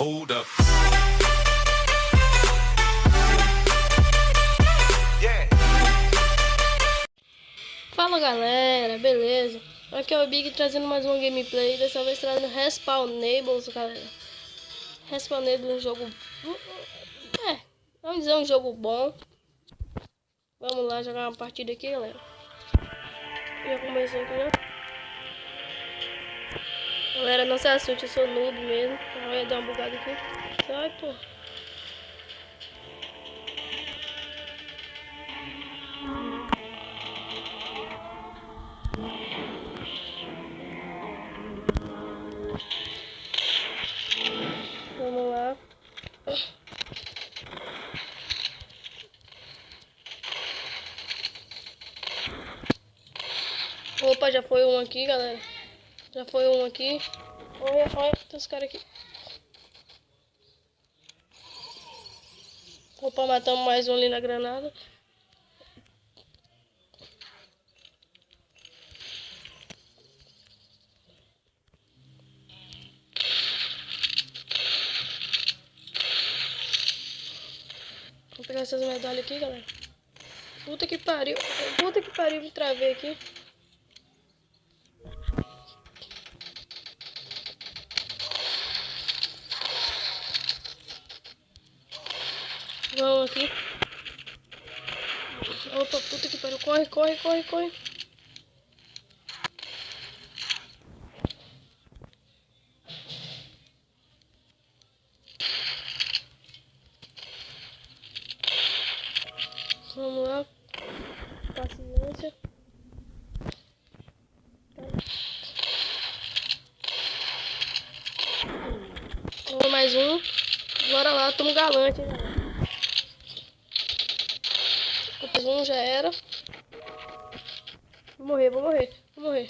Hold up. Fala galera, beleza? Aqui é o Big trazendo mais uma gameplay, dessa vez trazendo Respawnables, galera. Respawnables é um jogo... vamos dizer um jogo bom. Vamos lá jogar uma partida aqui, galera. Já comecei aqui, já. Galera, não se assuste, eu sou noob mesmo. Vai dar uma bugada aqui. Sai, pô. Vamos lá. Opa, já foi um aqui, galera. Já foi um aqui. Olha, olha, tem os caras aqui. Opa, matamos mais um ali na granada. Vou pegar essas medalhas aqui, galera. Puta que pariu. Puta que pariu, me travei aqui. Vamos aqui. Opa, puta que pariu. Corre, corre, corre, corre. Vamos lá. Paciência. Vamos mais um. Bora lá, tamo galante, hein, galera. Mais um já era. Vou morrer, vou morrer, vou morrer.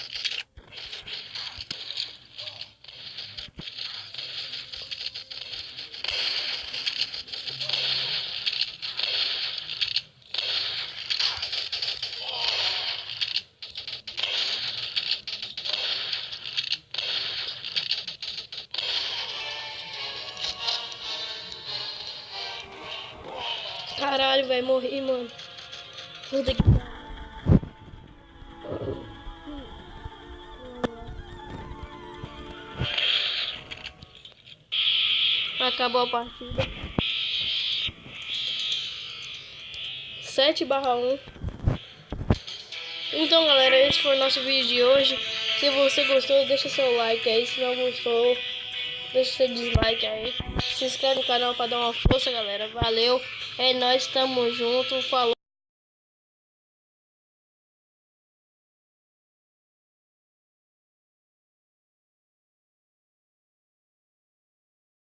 Caralho, velho, morri, mano. Puta que pariu. Acabou a partida. 7/1. Então, galera, esse foi o nosso vídeo de hoje. Se você gostou, deixa seu like aí. Se não gostou, deixa seu dislike aí. Se inscreve no canal pra dar uma força, galera. Valeu. É nóis, tamo junto. Falou.